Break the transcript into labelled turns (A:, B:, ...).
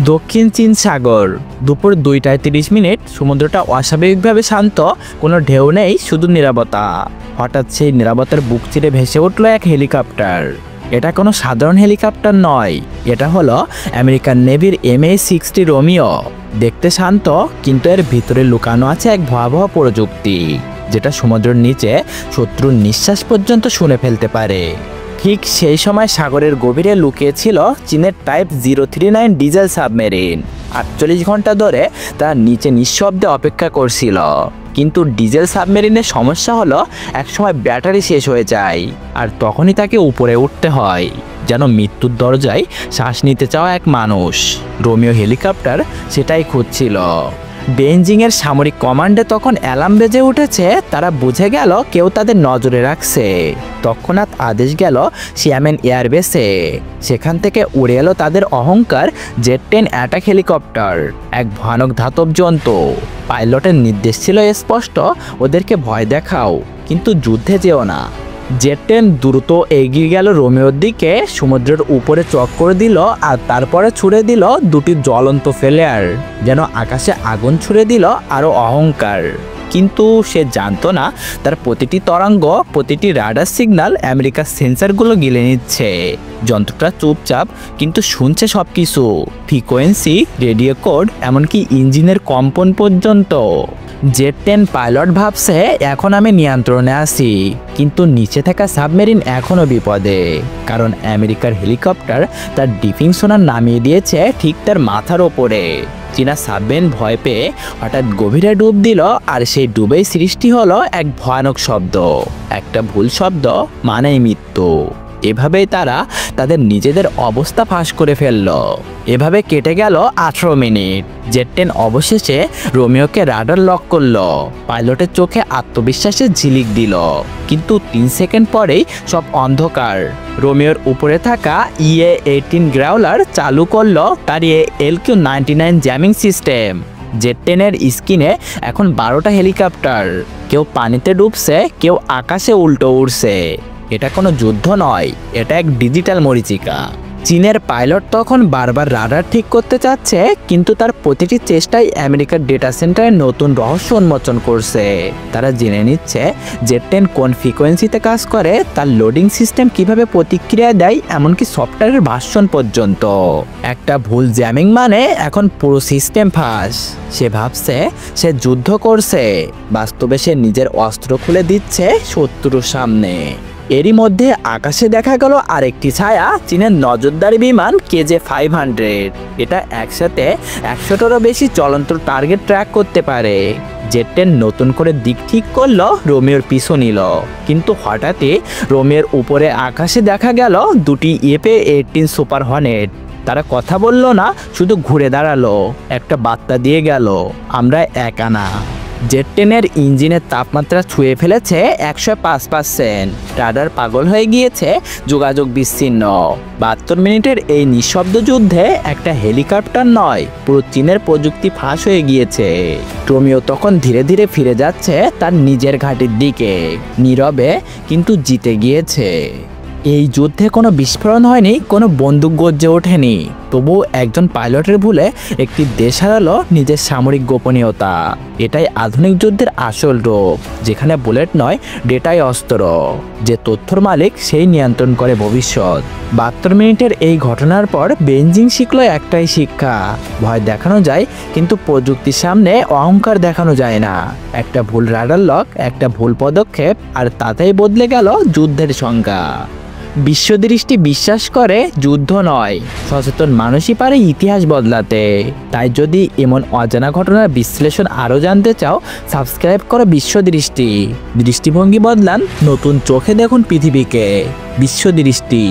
A: দক্ষিণ চীন সাগর, দুপুর 2:30 সমুদ্রটা অস্বাভাবিকভাবে শান্ত, কোনো ঢেউ নেই, শুধু নীরবতা। হঠাৎ সেই নীরবতার বুক চিরে ভেসে উঠল এক হেলিকপ্টার। এটা কোনো সাধারণ হেলিকপ্টার নয়, এটা হলো আমেরিকান নেভির MH-60 রোমিও। দেখতে শান্ত, কিন্তু এর ভিতরে লুকানো আছে এক ভয়াবহ প্রযুক্তি, যেটা সমুদ্রের নিচে শত্রুর নিঃশ্বাস পর্যন্ত শুনে ফেলতে পারে। ঠিক সেই সময় সাগরের গভীরে লুকিয়ে ছিল চীনের টাইপ 039 ডিজেল সাবমেরিন। 48 ঘন্টা ধরে তারা নিচে নিঃশব্দে অপেক্ষা করছিল। কিন্তু ডিজেল সাবমেরিনের সমস্যা হলো একসময় ব্যাটারি শেষ হয়ে যায়, আর তখনই তাকে উপরে উঠতে হয়, যেন মৃত্যুর দরজায় শ্বাস নিতে চাওয়া এক মানুষ। রোমিও হেলিকপ্টার সেটাই খুঁজছিল। বেইজিংয়ের সামরিক কমান্ডে তখন অ্যালার্ম বেজে উঠেছে। তারা বুঝে গেল কেউ তাদের নজরে রাখছে। তৎক্ষণাৎ আদেশ গেল শিয়ামেন এয়ারবেসে। সেখান থেকে উড়ে এলো তাদের অহংকার জেট 10 অ্যাটাক হেলিকপ্টার, এক ভয়ানক ধাতব জন্তু। পাইলটের নির্দেশ ছিল স্পষ্ট, ওদেরকে ভয় দেখাও, কিন্তু যুদ্ধে যেও না। জেট 10 দ্রুত এগিয়ে গেল রোমিওর দিকে, সমুদ্রের উপরে চক্কর দিল, আর তারপরে ছুড়ে দিল দুটি জ্বলন্ত ফ্লেয়ার, যেন আকাশে আগুন ছুড়ে দিল আরও অহংকার। কিন্তু সে জানতো না তার প্রতিটি তরঙ্গ, প্রতিটি রাডার সিগন্যাল আমেরিকার সেন্সারগুলো গিলে নিচ্ছে। যন্ত্রটা চুপচাপ, কিন্তু শুনছে সব কিছু, ফ্রিকোয়েন্সি, রেডিও কোড, এমনকি ইঞ্জিনের কম্পন পর্যন্ত। জেট 10 পাইলট ভাবছে এখন আমি নিয়ন্ত্রণে আছি, কিন্তু নিচে থাকা সাবমেরিন এখনও বিপদে, কারণ আমেরিকার হেলিকপ্টার তার ডিপিং সোনার নামিয়ে দিয়েছে ঠিক তার মাথার ওপরে। চীনা সাবমেরিন ভয় পেয়ে হঠাৎ গভীরে ডুব দিল, আর সেই ডুবেই সৃষ্টি হলো এক ভয়ানক শব্দ। একটা ভুল শব্দ মানেই মৃত্যু। এভাবেই তারা তাদের নিজেদের অবস্থা ফাঁস করে ফেলল। এভাবে কেটে গেল 18 মিনিট। জেট 10 অবশেষে রোমিওকে রাডার লক করলো। পাইলটের চোখে আত্মবিশ্বাসের ঝিলিক দিল, কিন্তু 3 সেকেন্ড পরেই সব অন্ধকার। রোমিওর উপরে থাকা EA-18 গ্রাউলার চালু করলো তার LQ-99 জ্যামিং সিস্টেম। জেট 10-এর স্ক্রিনে এখন 12টা হেলিকপ্টার, কেউ পানিতে ডুবছে, কেউ আকাশে উল্টো উড়ছে। এটা কোনো যুদ্ধ নয়, এটা এক ডিজিটাল মরীচিকা। চীনের পাইলট তখন বারবার রাডার ঠিক করতে চাচ্ছে, কিন্তু তার প্রতিটি চেষ্টাই আমেরিকার ডেটা সেন্টারে নতুন রহস্য উন্মোচন করছে। তারা জেনে নিচ্ছে জেট 10 কোন ফ্রিকোয়েন্সিতে কাজ করে, তার লোডিং সিস্টেম কিভাবে প্রতিক্রিয়া দেয়, এমনকি সফটওয়্যারের ভার্সন পর্যন্ত। একটা ভুল জ্যামিং মানে এখন পুরো সিস্টেম ফাঁস। সে ভাবছে সে যুদ্ধ করছে, বাস্তবে সে নিজের অস্ত্র খুলে দিচ্ছে শত্রুর সামনে। এরই মধ্যে আকাশে দেখা গেল আরেকটি ছায়া, চীনের নজরদারি বিমান KJ-500। এটা একসাথে 100টারও বেশি চলন্ত টার্গেট ট্র্যাক করতে পারে। জেট 10 নতুন করে দিক ঠিক করলো, রোমিওর পিছু নিল। কিন্তু হঠাৎই রোমিওর উপরে আকাশে দেখা গেল দুটি FA-18 সুপার হর্নেট। তারা কথা বলল না, শুধু ঘুরে দাঁড়ালো, একটা বার্তা দিয়ে গেল, আমরা একা না। জেট 10-এর ইঞ্জিনের তাপমাত্রা ছুঁয়ে ফেলেছে 105%। রাডার পাগল হয়ে গিয়েছে, যোগাযোগ বিচ্ছিন্ন। 72 মিনিটের এই নিঃশব্দ যুদ্ধে একটা হেলিকপ্টার নয়, পুরো চীনের প্রযুক্তি ফাঁস হয়ে গিয়েছে। রোমিও তখন ধীরে ধীরে ফিরে যাচ্ছে তার নিজের ঘাঁটির দিকে, নীরবে, কিন্তু জিতে গিয়েছে। এই যুদ্ধে কোনো বিস্ফোরণ হয়নি, কোনো বন্দুক গর্জে ওঠেনি, তবু একজন পাইলটের ভুলে একটি দেশ হারালো নিজের সামরিক গোপনীয়তা। এটাই আধুনিক যুদ্ধের আসল রূপ, যেখানে বুলেট নয়, ডেটাই অস্ত্র। যে তথ্যর মালিক সেই নিয়ন্ত্রণ করে ভবিষ্যৎ। 72 মিনিটের এই ঘটনার পর বেইজিং শিখলো একটাই শিক্ষা, ভয় দেখানো যায়, কিন্তু প্রযুক্তির সামনে অহংকার দেখানো যায় না। একটা ভুল রাডার লক, একটা ভুল পদক্ষেপ, আর তাতেই বদলে গেল যুদ্ধের সংজ্ঞা। বিশ্বদৃষ্টি বিশ্বাস করে যুদ্ধ নয়, সচেতন মানুষই পারে ইতিহাস বদলাতে। তাই যদি এমন অজানা ঘটনার বিশ্লেষণ আরও জানতে চাও, সাবস্ক্রাইব করো বিশ্বদৃষ্টি। দৃষ্টিভঙ্গি বদলান, নতুন চোখে দেখুন পৃথিবীকে। বিশ্বদৃষ্টি।